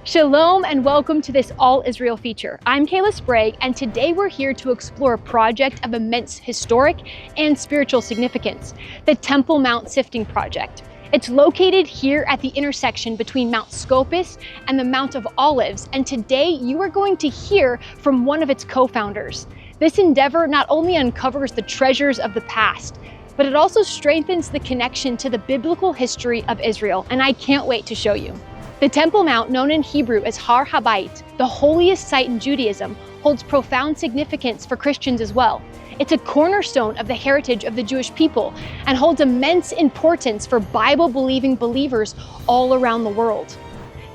Shalom and welcome to this All Israel feature. I'm Kayla Prague, and today we're here to explore a project of immense historic and spiritual significance, the Temple Mount Sifting Project. It's located here at the intersection between Mount Scopus and the Mount of Olives, and today you are going to hear from one of its co-founders. This endeavor not only uncovers the treasures of the past, but it also strengthens the connection to the biblical history of Israel, and I can't wait to show you. The Temple Mount, known in Hebrew as Har HaBayit, the holiest site in Judaism, holds profound significance for Christians as well. It's a cornerstone of the heritage of the Jewish people and holds immense importance for Bible-believing believers all around the world.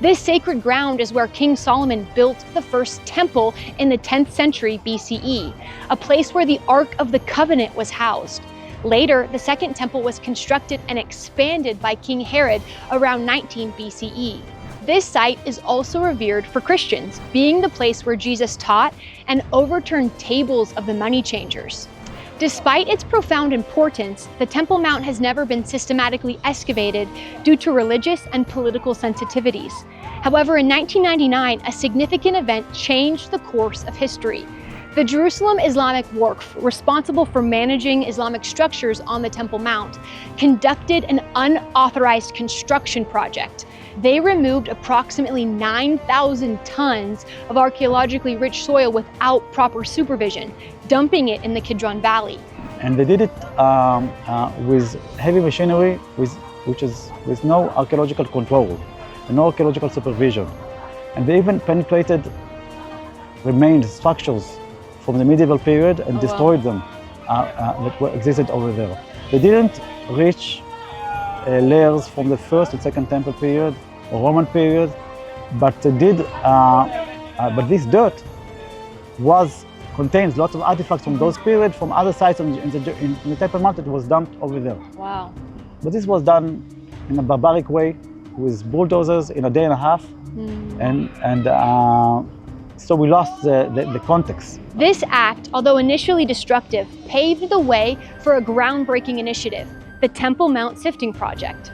This sacred ground is where King Solomon built the first temple in the 10th century BCE, a place where the Ark of the Covenant was housed. Later, the second temple was constructed and expanded by King Herod around 19 BCE. This site is also revered for Christians, being the place where Jesus taught and overturned tables of the money changers. Despite its profound importance, the Temple Mount has never been systematically excavated due to religious and political sensitivities. However, in 1999, a significant event changed the course of history. The Jerusalem Islamic Waqf, responsible for managing Islamic structures on the Temple Mount, conducted an unauthorized construction project. They removed approximately 9,000 tons of archaeologically rich soil without proper supervision, dumping it in the Kidron Valley. And they did it with heavy machinery, with no archaeological control, and no archaeological supervision. And they even penetrated remains, structures from the medieval period and destroyed them that existed over there. They didn't reach layers from the first and second temple period or Roman period, but they did. But this dirt contains lots of artifacts from those periods, from other sites in the Temple Mount that was dumped over there. Wow! But this was done in a barbaric way with bulldozers in a day and a half, so we lost the context. This act, although initially destructive, paved the way for a groundbreaking initiative, the Temple Mount Sifting Project.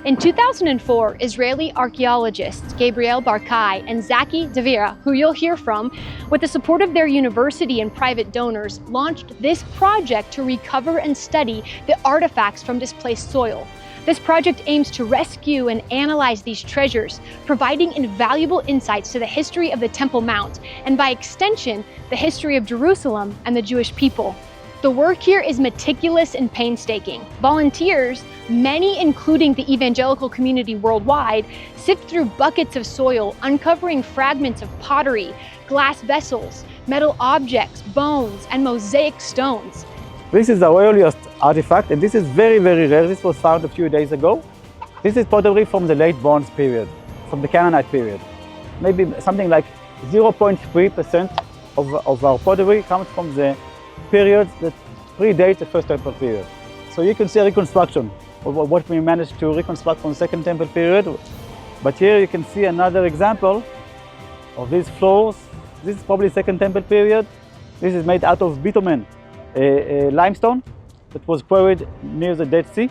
In 2004, Israeli archaeologists Gabriel Barkai and Zaki Devira, who you'll hear from, with the support of their university and private donors, launched this project to recover and study the artifacts from displaced soil. This project aims to rescue and analyze these treasures, providing invaluable insights to the history of the Temple Mount, and by extension, the history of Jerusalem and the Jewish people. The work here is meticulous and painstaking. Volunteers, many including the evangelical community worldwide, sift through buckets of soil, uncovering fragments of pottery, glass vessels, metal objects, bones, and mosaic stones. This is the earliest artifact, and this is very, very rare. This was found a few days ago. This is pottery from the late Bronze period, from the Canaanite period. Maybe something like 0.3% of our pottery comes from the periods that predate the First Temple period. So you can see a reconstruction of what we managed to reconstruct from the Second Temple period. But here you can see another example of these floors. This is probably Second Temple period. This is made out of bitumen. Limestone that was quarried near the Dead Sea.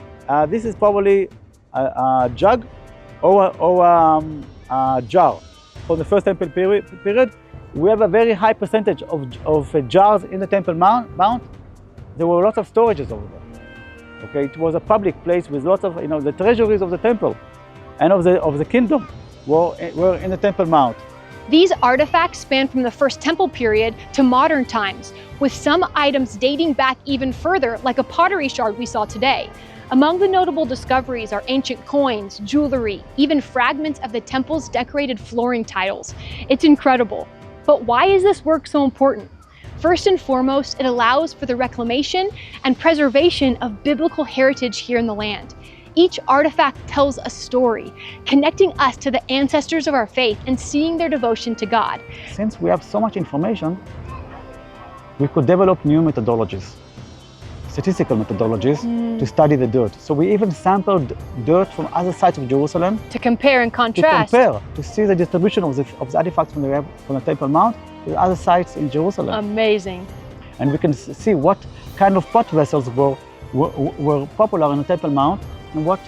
This is probably a jug or a jar. For the First Temple period, we have a very high percentage of jars in the Temple Mount. There were lots of storages over there. Okay, it was a public place with lots of, the treasuries of the temple and of the kingdom were in the Temple Mount. These artifacts span from the First Temple period to modern times, with some items dating back even further, like a pottery shard we saw today. Among the notable discoveries are ancient coins, jewelry, even fragments of the temple's decorated flooring tiles. It's incredible. But why is this work so important? First and foremost, it allows for the reclamation and preservation of biblical heritage here in the land. Each artifact tells a story, connecting us to the ancestors of our faith and seeing their devotion to God. Since we have so much information, we could develop new methodologies, statistical methodologies, to study the dirt. So we even sampled dirt from other sites of Jerusalem. To compare and contrast. To see the distribution of the artifacts from the Temple Mount with other sites in Jerusalem. Amazing. And we can see what kind of pot vessels were popular in the Temple Mount and what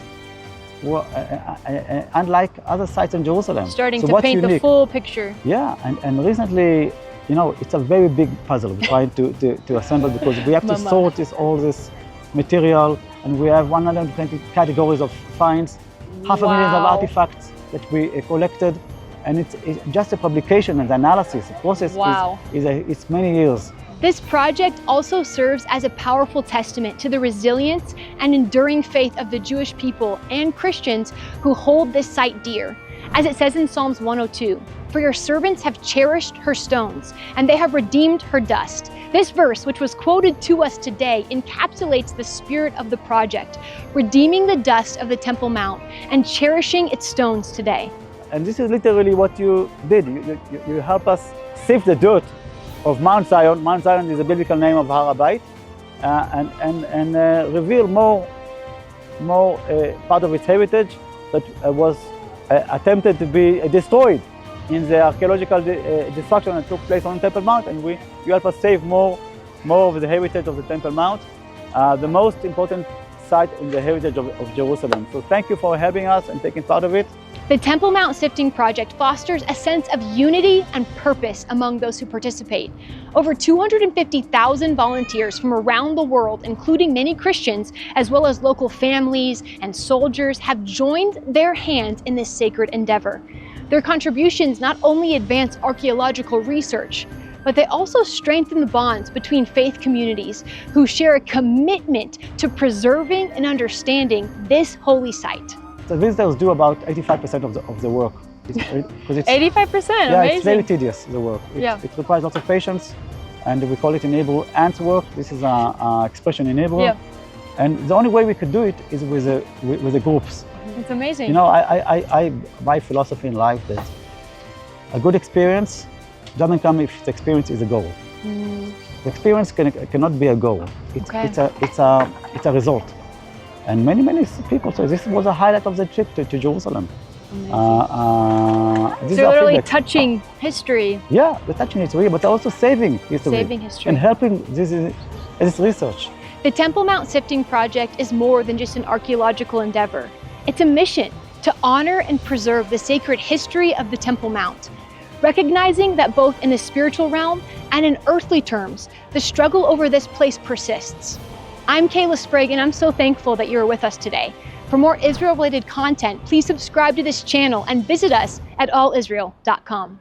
unlike other sites in Jerusalem. Starting So to what's paint the unique? full picture. Yeah, and recently, you know, it's a very big puzzle we're trying to assemble, because we have to sort all this material, and we have 120 categories of finds, 500,000 of artifacts that we collected, and it's just a publication and analysis. The process is many years. This project also serves as a powerful testament to the resilience and enduring faith of the Jewish people and Christians who hold this site dear. As it says in Psalms 102, "For your servants have cherished her stones, and they have redeemed her dust." This verse, which was quoted to us today, encapsulates the spirit of the project, redeeming the dust of the Temple Mount and cherishing its stones today. And this is literally what you did. You help us sift the dirt of Mount Zion. Mount Zion is a biblical name of Har HaBayit, and reveal more part of its heritage that was attempted to be destroyed in the archaeological destruction that took place on Temple Mount, and you help us save more of the heritage of the Temple Mount, the most important site in the heritage of Jerusalem. So thank you for having us and taking part of it. The Temple Mount Sifting Project fosters a sense of unity and purpose among those who participate. Over 250,000 volunteers from around the world, including many Christians, as well as local families and soldiers, have joined their hands in this sacred endeavor. Their contributions not only advance archaeological research, but they also strengthen the bonds between faith communities who share a commitment to preserving and understanding this holy site. The visitors do about 85% of the work. 85%, yeah, amazing. it's very tedious, the work. It requires lots of patience, and we call it in Hebrew ant work. This is an expression in Hebrew. Yeah. And the only way we could do it is with the groups. It's amazing. You know, my philosophy in life that a good experience doesn't come if the experience is a goal. The experience cannot be a goal. It's a result. And many people say this was a highlight of the trip to Jerusalem. So literally touching history. Yeah, we're touching history, but also saving history. Saving history. And helping this research. The Temple Mount Sifting Project is more than just an archaeological endeavor. It's a mission to honor and preserve the sacred history of the Temple Mount, recognizing that both in the spiritual realm and in earthly terms, the struggle over this place persists. I'm Kayla Prague, and I'm so thankful that you're with us today. For more Israel-related content, please subscribe to this channel and visit us at allisrael.com.